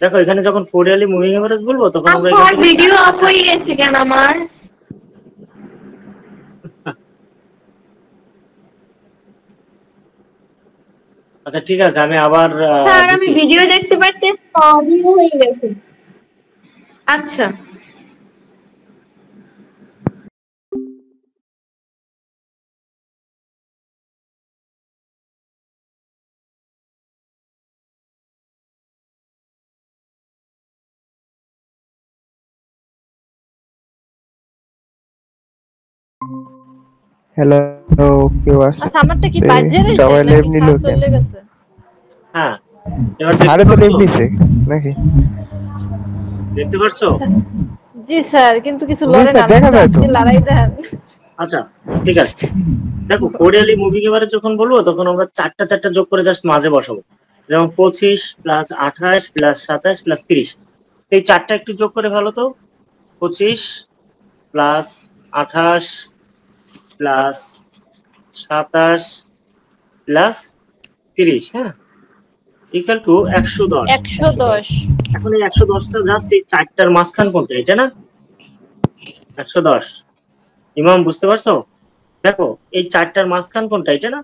দেখো এখানে যখন 4 ইয়ারলি মুভিং এভারেজ বলবো তখন আমরা এখান আমার থেকে ভিডিও অফ হয়ে গেছে কেন আমার? আচ্ছা ঠিক আছে, আমি আবার স্যার আমি দেখি। ভিডিও দেখতে পারতেছি, অডিও হয়ে গেছে। আচ্ছা। হ্যালো, কেউ আসছে? আচ্ছা আমারটা কি বাজে রইছে সবাই নাকি লেভ নিল স্যার কেন? চলে গেছে? হ্যাঁ, এবার সাড়ে দেখতে তো লেভ পাচ্ছো? নিছে নাকি? দেখতে পাচ্ছো? জি স্যার, কিন্তু কিছু জি লড়ে না, স্যার, দেখা যায় তো। আপনি লড়াই দেন। আচ্ছা ঠিক আছে, দেখো 4 ইয়ারলি মুভিং এভারেজ যখন বলবো তখন আমরা চারটা চারটা যোগ করে জাস্ট মাঝে বসাবো, যেমন 25 প্লাস 28 প্লাস 27 প্লাস 30। এই চারটা একটু যোগ করে ফেলো তো। 25 প্লাস 28 প্লাস 27 প্লাস 30, হ্যাঁ, ইকুয়াল টু 110। 110। এখন এই 110টা জাস্ট এই চারটার মাঝখান কোনটা, এটা না? 110 ইমাম, বুঝতে পারছো? দেখো এই চারটার মাঝখান কোনটা, এটা না?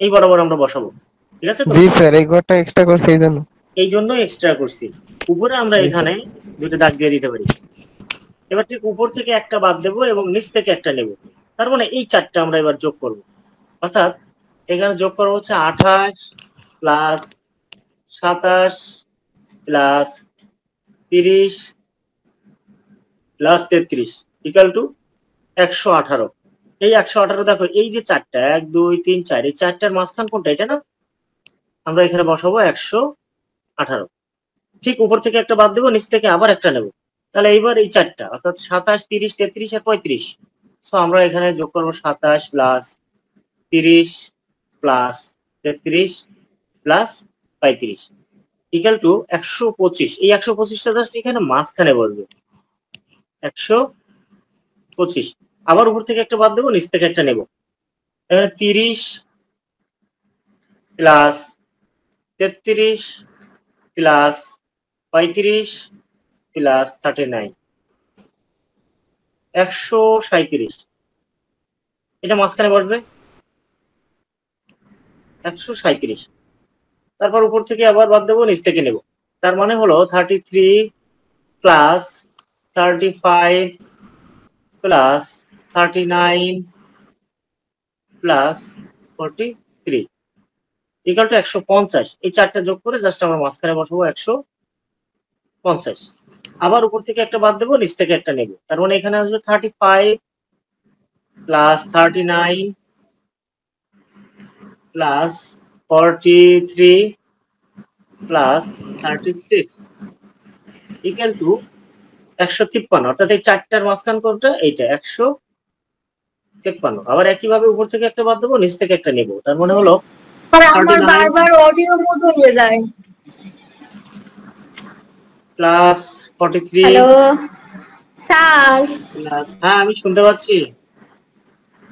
এই বরাবর আমরা বসাবো, ঠিক আছে তো? জি স্যার, এই ঘরটা এক্সট্রা করছে এই জন্য। এই জন্য এক্সট্রা করছি। উপরে আমরা জি এখানে দুটো দাগ দিয়ে দিতে পারি। এবার ঠিক উপর থেকে একটা বাদ দেবো এবং নিচ থেকে একটা নেব, তার মানে এই চারটা আমরা এবার যোগ করব। অর্থাৎ এখানে যোগ করবো হচ্ছে 28 plus 27 plus 30 plus 33 equal to 118। এই 118 দেখো, এই যে চারটা 1 2 3 4, এই চারটার মাঝখান কোনটা, এটা না? আমরা এখানে বসাবো 118। ঠিক উপর থেকে একটা বাদ দেবো, নিচ থেকে আবার একটা নেব, তাহলে এইবার এই চারটা অর্থাৎ 27 30 33 আর 35। সো আমরা এখানে যোগ করবো 27 plus 30 plus 33 plus 35 equal to 125। এই 125টা জাস্ট এখানে মাঝখানে বসবে, 125। আবার উপর থেকে একটা বাদ দেবো, নিচ থেকে একটা নেব, এখানে 30 প্লাস 33 প্লাস 35 প্লাস 39, 137। এটা মাঝখানে বসবে। 137। তারপর উপর থেকে আবার বাদ দেবো, নিচ থেকে নেব। তার মানে হলো 33 plus 35 plus 39 plus 43 equal to 150। এই চারটা যোগ করে জাস্ট আমরা মাঝখানে বসাবো 150। আবার উপর থেকে একটা বাদ দেবো, নিচ থেকে একটা নেব। তার মানে এখানে আসবে 35 plus 39 plus 43 plus 36 equal to 153। অর্থাৎ এই চারটার মাঝখান কোনটা? এইটা 153। আবার একইভাবে উপর থেকে একটা বাদ দেবো, নিচ থেকে একটা নেব। তার মানে হলো আর আমার 39 বারবার অডিও মোড হয়ে যায়। Plus 43 hello sir. প্লাস, হ্যাঁ আমি শুনতে পাচ্ছি,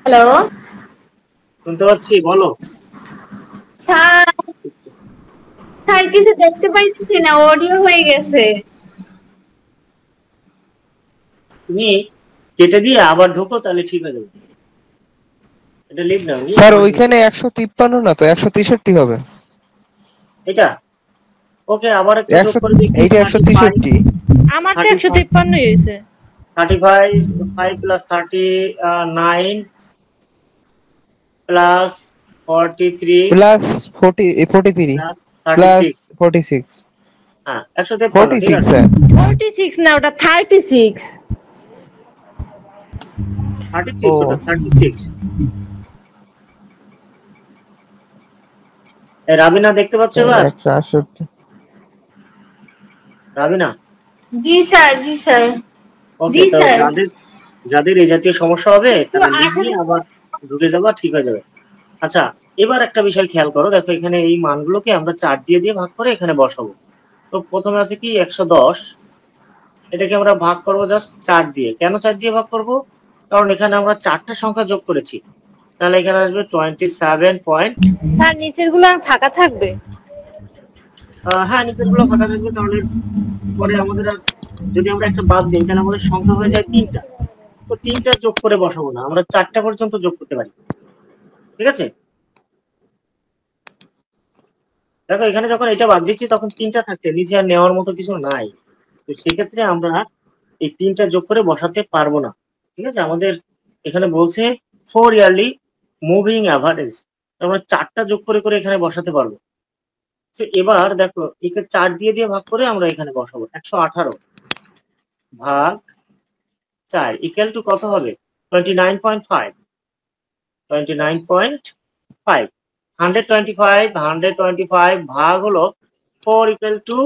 হ্যালো শুনতে পাচ্ছি, বলো। স্যার। স্যার কিছু দেখতে পাইতেছি না, অডিও হয়ে গেছে। তুমি কেটে দিয়ে আবার ঢোকো, তাহলে ঠিক হয়ে যাবে। এটা লিভ নাও। স্যার ওইখানে 153 না তো 163 হবে। এটা ওকে, আবার একটা যোগ করে দেখি। এইটা 163। আমার তো 153 হয়েছে। 35 5 প্লাস 39 প্লাস 43 প্লাস 43 প্লাস 46। হ্যাঁ 153, ঠিক 46 আছে। স্যার। 46 না, ওটা 36। 36 ওটা 36। রাবিনা দেখতে পাচ্ছ এবার? 168। রাবিনা, জি স্যার, জি স্যার। ওকে। জি তো স্যার। যাদের এই জাতীয় সমস্যা হবে তো তারা লিখে আবার ঢুকে যাবা, ঠিক হয়ে যাবে। আচ্ছা, এবার একটা বিষয় খেয়াল করো। দেখো এখানে এই মানগুলোকে আমরা 4 দিয়ে দিয়ে ভাগ করে এখানে বসাবো। তো প্রথমে আছে কি 110, এটাকে আমরা ভাগ করব জাস্ট 4 দিয়ে। কেন 4 দিয়ে ভাগ করব? কারণ এখানে আমরা 4টা সংখ্যা যোগ করেছি। তাহলে এখানে আসবে 27 পয়েন্ট। স্যার নিচের গুলো আর ফাঁকা থাকবে? হ্যাঁ, নিচের গুলো ফাঁকা থাকবে, কারণ এর পরে আমাদের আর যদি আমরা একটা বাদ দিই তাহলে আমাদের সংখ্যা হয়ে যায় 3টা। তো 3টা যোগ করে বসাবো না, আমরা 4টা পর্যন্ত যোগ করতে পারি। ঠিক আছে? দেখো এখানে যখন এটা বাদ দিচ্ছি তখন 3টা থাকছে, নিচে আর নেওয়ার মতো কিছু নাই। তো সেক্ষেত্রে আমরা এই 3টা যোগ করে বসাতে পারবো না। ঠিক আছে? আমাদের এখানে বলছে 4 ইয়ারলি মুভিং অ্যাভারেজ, আমরা 4টা যোগ করে করে এখানে বসাতে পারবো। তো এবার দেখো একে 4 দিয়ে দিয়ে ভাগ করে আমরা এখানে বসাবো। 118 ভাগ 4 ইকুয়াল টু কত হবে? 29.5। 29.5 125 ভাগ হলো 4 equal to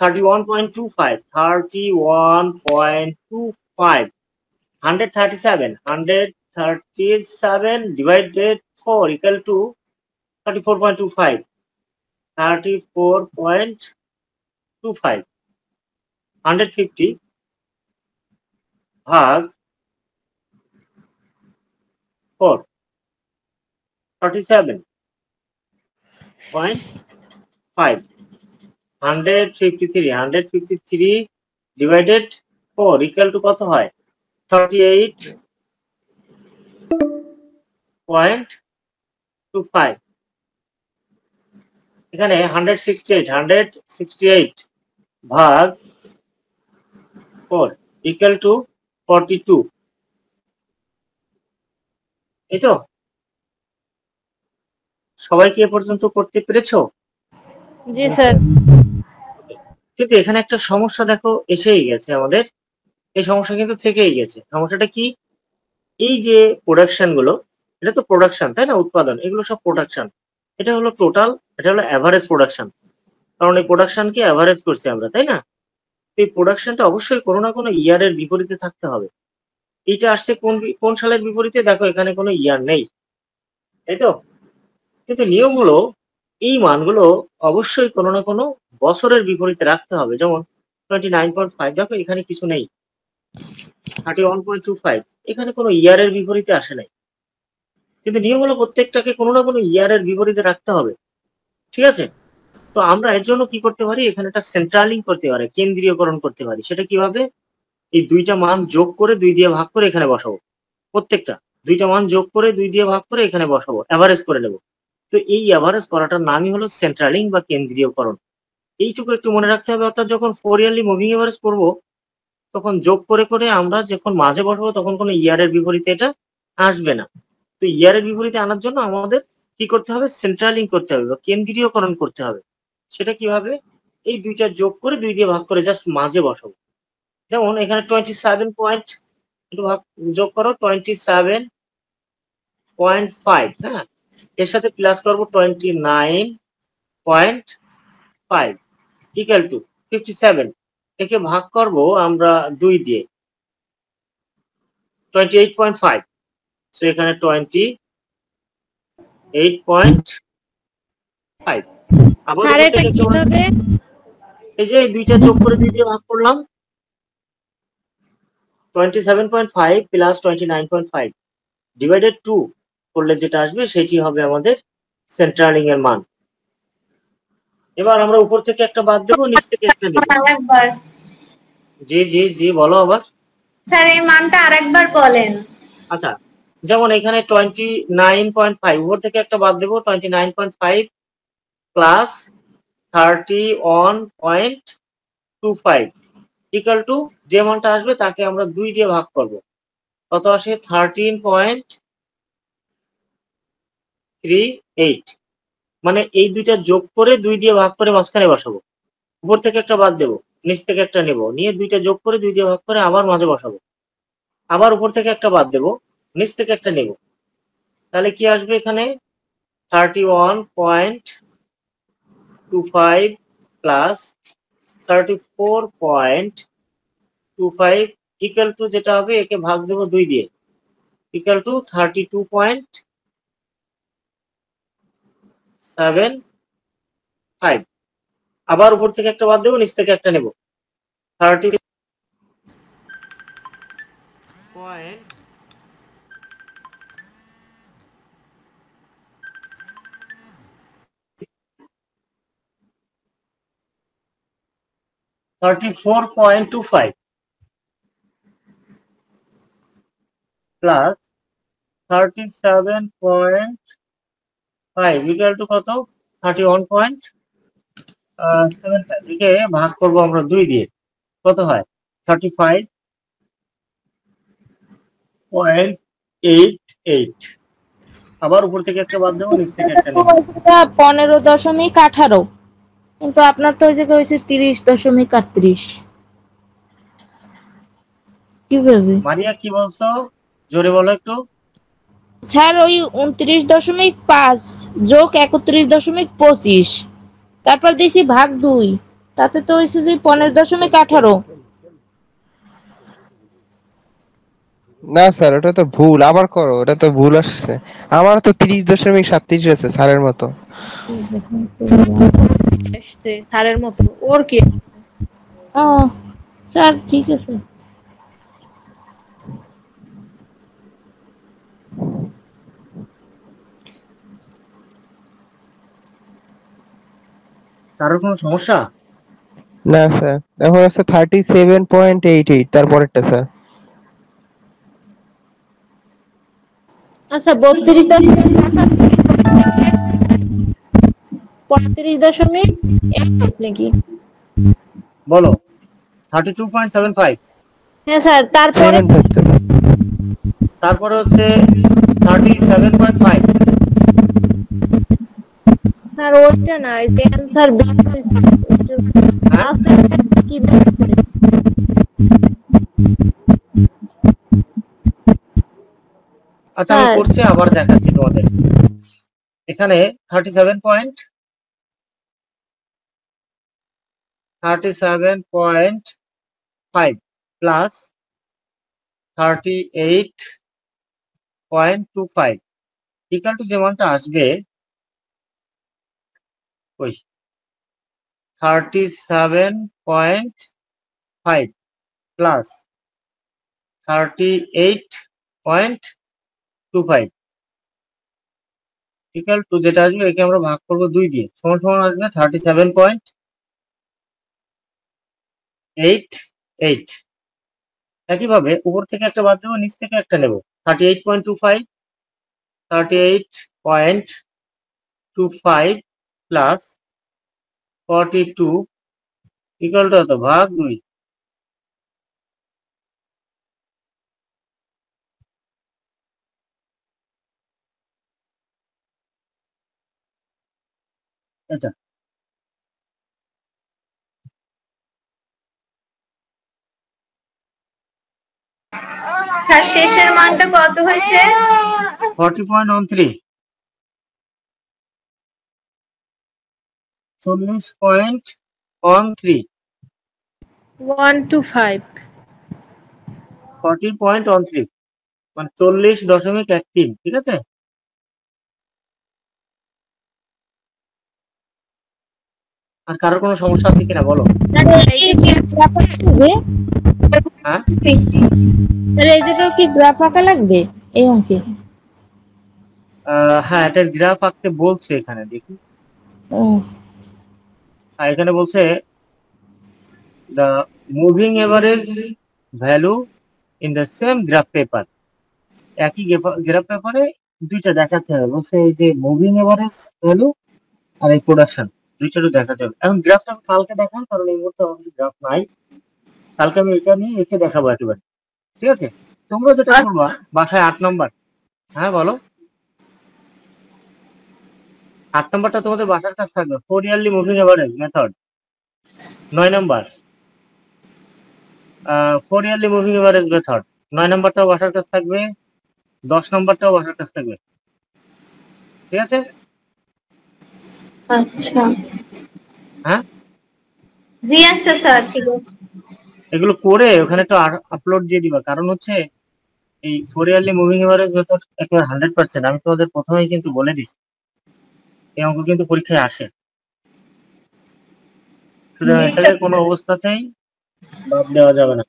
31.25। 31.25 137 divided 4 equal to 34.25। 34.25 150 ভাগ 4 47.5 153 ডিভাইডেড 4 ইকুয়াল টু কত হয়? 38.25। এখানে 168 ভাগ 4 ইকুয়াল টু 42। এই তো? সবাই কি এ পর্যন্ত করতে পেরেছো? জি স্যার। কিন্তু এখানে একটা সমস্যা দেখো এসেই গেছে আমাদের। এই সমস্যা কিন্তু থেকেই গেছে। সমস্যাটা কি? এই যে প্রোডাকশন গুলো, এটা তো প্রোডাকশন, তাই না? উৎপাদন, এগুলো সব প্রোডাকশন। এটা হলো টোটাল, এটা হলো অ্যাভারেজ প্রোডাকশন। কারণ এই প্রোডাকশনকে অ্যাভারেজ করছি আমরা, তাই না? এই প্রোডাকশনটা অবশ্যই কোনো না কোনো ইয়ারের বিপরীতে থাকতে হবে। এইটা আসছে কোন সালের বিপরীতে? দেখো এখানে কোনো ইয়ার নেই, তাই তো? কিন্তু নিয়ম হলো এই মানগুলো অবশ্যই কোনো না কোনো বছরের বিপরীতে রাখতে হবে। যেমন 29.5, দেখো এখানে কিছু নেই। 31.25 এখানে কোনো ইয়ারের বিপরীতে আসে নাই। কিন্তু নিয়ম হলো প্রত্যেকটাকে কোনো না কোনো ইয়ারের বিপরীতে রাখতে হবে। ঠিক আছে? তো আমরা এর জন্য কি করতে পারি? এখানে একটা সেন্ট্রালিং করতে পারি, কেন্দ্রীয়করণ করতে পারি। সেটা কিভাবে? এই 2টা মান যোগ করে 2 দিয়ে ভাগ করে এখানে বসাবো। প্রত্যেকটা 2টা মান যোগ করে 2 দিয়ে ভাগ করে এখানে বসাবো, অ্যাভারেজ করে নেব। তো এই অ্যাভারেজ করাটার নামই হলো সেন্ট্রালিং বা কেন্দ্রীয়করণ। এইটুকু একটু মনে রাখতে হবে, অর্থাৎ যখন 4 ইয়ারলি মুভিং এভারেজ করবো তখন যোগ করে করে আমরা যখন মাঝে বসাবো তখন কোনো ইয়ারের বিপরীতে এটা আসবে না। তো ইয়ারের বিপরীতে আনার জন্য আমাদের কি করতে হবে? সেন্ট্রালিং করতে হবে বা কেন্দ্রীয়করণ করতে হবে। সেটা কিভাবে? এই দুইটা যোগ করে 2 দিয়ে ভাগ করে জাস্ট মাঝে বসাবো। যেমন এখানে 27 পয়েন্ট একটু যোগ করো 27.5, হ্যাঁ, এর সাথে প্লাস করবো 29.5 ইকুয়াল টু 57। একে ভাগ করব আমরা 2 দিয়ে 28.5। সো এখানে 28.5। আবার স্যার উপর এটা থেকে একটু কিভাবে? এই যে এই দুইটা যোগ করে 2 দিয়ে ভাগ করলাম 27.5 প্লাস 29.5 ডিভাইডেড 2 করলে যেটা আসবে সেটি হবে আমাদের সেন্ট্রালিং এর মান। এবার আমরা উপর থেকে একটা বাদ দেবো, নিচ থেকে একটা নেব। আরেকবার জি জি জি, বলো আবার। স্যার এই মানটা আরেকবার বলেন। আচ্ছা, যেমন এখানে 29.5 উপর থেকে একটা বাদ দেবো 29.5 প্লাস 31.25 ইকুয়াল টু যে মানটা আসবে তাকে আমরা 2 দিয়ে ভাগ করব। কত আসে? 13.38। মানে এই দুইটা যোগ করে 2 দিয়ে ভাগ করে মাঝখানে বসাবো। উপর থেকে একটা বাদ দেবো, নিচ থেকে একটা নেব, নিয়ে দুইটা যোগ করে 2 দিয়ে ভাগ করে আবার মাঝে বসাবো। আবার উপর থেকে একটা বাদ দেবো, নিচ থেকে একটা নেব। তাহলে কি আসবে এখানে? 31.25 প্লাস 34.25 ইকুয়াল টু যেটা হবে একে ভাগ দেবো 2 দিয়ে ইকুয়াল টু 32.75। আবার উপর থেকে একটা বাদ দেবো, নিচ থেকে একটা নেব। 34.25 প্লাস 37.5 ইকুয়াল টু কত? 31.75। একে ভাগ করবো আমরা 2 দিয়ে, কত হয়? 35.88। আবার উপর থেকে একটা বাদ দেবো, নিচ থেকে একটা নেব। 15.18, কিন্তু আপনার তো ওই জায়গায় হয়েছে 30.38। কিভাবে? মারিয়া কি বলছো? জোরে বলো একটু। স্যার ওই 29.5 যোগ 31.25, তারপর দিয়েছি ভাগ 2, তাতে তো হয়েছে যে 15.18। না স্যার, ওটা তো ভুল, আবার করো, ওটা তো ভুল আসছে। আমার তো 30.37 আছে স্যারের মতো। স্যারের মতো ওর কি? ও স্যার ঠিক আছে। কারোর কোনো সমস্যা? না স্যার, এখন আছে 37.88 তারপরেরটা স্যার। আচ্ছা 32.35 নাকি? বলো। 32.75। হ্যাঁ স্যার, তারপরে 7 থাকতে হবে। তারপরে হচ্ছে 37.5। স্যার ওইটা না, এই যে অ্যান্সার বের হয়েছে হ্যাঁ, কি বের হয়েছে? আচ্ছা আমি স্যার করছি, আবার দেখাচ্ছি তোমাদের। এখানে 37.5 প্লাস 38.25 ইকুয়াল টু যে মানটা আসবে ওই 37.5 প্লাস 38.25 ইকুয়াল টু যেটা আসবে একে আমরা ভাগ করবো 2 দিয়ে, সমান সমান আসবে 37.88। একইভাবে উপর থেকে একটা বাদ দেবো, নিচ থেকে একটা নেব। 38.25, 25 প্লাস 42 ইকুয়াল টু কত ভাগ 2। এটা স্যার শেষের মানটা কত হয়েছে? 40.13 40.13 125 40.13 মানে 40.13, ঠিক আছে। আর কারোর কোনো সমস্যা আছে কিনা বলো। হ্যাঁ তাহলে এই জায়গায় কি গ্রাফ আঁকা লাগবে এই অঙ্কে? হ্যাঁ এটার গ্রাফ আঁকতে বলছে এখানে, দেখি। এখানে বলছে the moving average value in the same graph paper, একই গ্রাফ পেপারে দুইটা দেখাতে হবে। বলছে এই যে মুভিং এভারেজ ভ্যালু আর এই প্রোডাকশন দুইটারও দেখাতে হবে। এখন গ্রাফটা কালকে দেখান, কারণ এই মুহূর্তে আমার কাছে গ্রাফ নাই। কালকে আমি এটা নিয়ে একে দেখাবো একেবারে, ঠিক আছে। তোমরা যেটা করবা বাসায় 8 নম্বর, হ্যাঁ বলো, 8 নম্বরটা তোমাদের বাসার কাছে থাকবে, 4 ইয়ারলি মুভিং এভারেজ মেথড। 9 নম্বর 4 ইয়ারলি মুভিং এভারেজ মেথড, 9 নম্বরটাও বাসার কাছে থাকবে, 10 নম্বরটাও বাসার কাছে থাকবে, ঠিক আছে। আচ্ছা হ্যাঁ জি আচ্ছা স্যার, ঠিক আছে। এগুলো করে ওখানে একটু আপলোড দিয়ে দিবা, কারণ হচ্ছে এই 4 ইয়ারলি মুভিং এভারেজ মেথড একেবারে 100%। আমি তোমাদের প্রথমেই কিন্তু বলে দিচ্ছি এই অঙ্ক কিন্তু পরীক্ষায় আসে, সুতরাং এটাকে কোনো অবস্থাতেই বাদ দেওয়া যাবে না।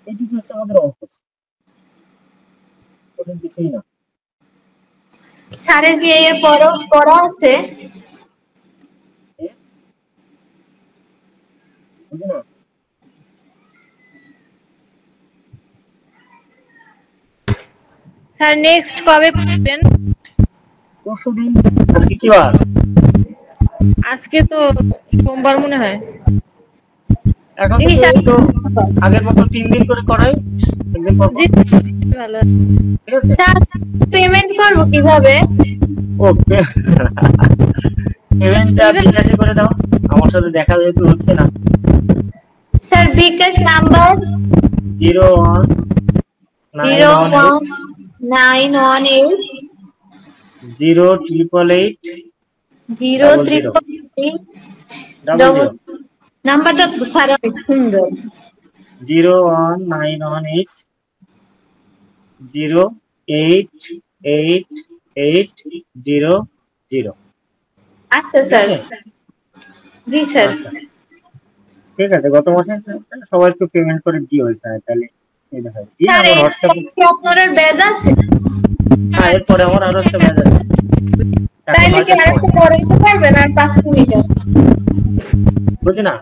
এইটুকু হচ্ছে আমাদের অঙ্ক, কঠিন কিছুই না। স্যারের কি এর পরও পড়া আছে? বুঝো না? স্যার নেক্সট কবে পড়বেন? পরশুদিন। আজকে কি বার? আজকে তো সোমবার মনে হয়। এখন জি স্যার। তো আগের মতো 3 দিন করে করাই, একদিন পর পর, জি ভালো। ঠিক আছে। স্যার পেমেন্ট করব কিভাবে? ওকে পেমেন্টটা বিকাশে করে দাও, আমার সাথে দেখা যেহেতু হচ্ছে না। স্যার বিকাশ নাম্বার 01918088 01988 নাম্বারটা তো স্যার অনেক সুন্দর। 01988088800। আচ্ছা স্যার। জি স্যার। আচ্ছা ঠিক আছে, গত মাসে সবাই একটু পেমেন্ট করে দিও এখানে, তাহলে এই দেখো দিয়ে স্যার আমার এই হোয়াটসঅ্যাপে। কি আপনার ব্যাজ আছে? হ্যাঁ এরপরে আমার আরো একটা ব্যাচ আছে, এখন তাইলে কি 9টার আরেকটু সময়। পড়াইতে পারবেন আর 5 মিনিট আছে? বুঝি না?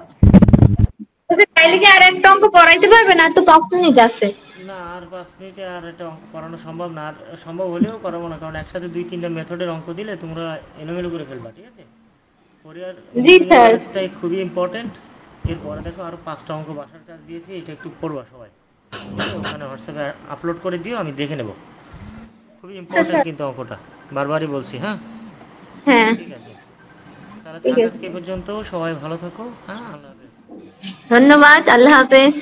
বলছি তাইলে কি আরেকটা অঙ্ক পড়াইতে পারবেন আর তো 5 মিনিট আছে? না আর 5 মিনিটে আর এটা অঙ্ক করানো সম্ভব না, আর সম্ভব হলেও করাবো না, কারণ একসাথে 2-3টা মেথডের অঙ্ক দিলে তোমরা এলোমেলো করে ফেলবা, ঠিক আছে। ফোরিয়ার জি স্যার। এভারেজটাই খুবই ইম্পর্টেন্ট। এরপরে দেখো আরো 5টা অঙ্ক বাসার কাজ দিয়েছি, এটা একটু পড়বা সবাই, ঠিক আছে? ওখানে হোয়াটসঅ্যাপে আপলোড করে দিও, আমি দেখে নেব। খুবই ইম্পর্টেন্ট কিন্তু অঙ্কটা, বারবারই বলছি। হ্যাঁ হ্যাঁ ঠিক আছে, তাহলে ঠিক থাক আছে। আজকে এ পর্যন্ত। সবাই ভালো থাকো। হ্যাঁ আল্লাহ হাফেজ। ধন্যবাদ, আল্লাহ হাফেজ।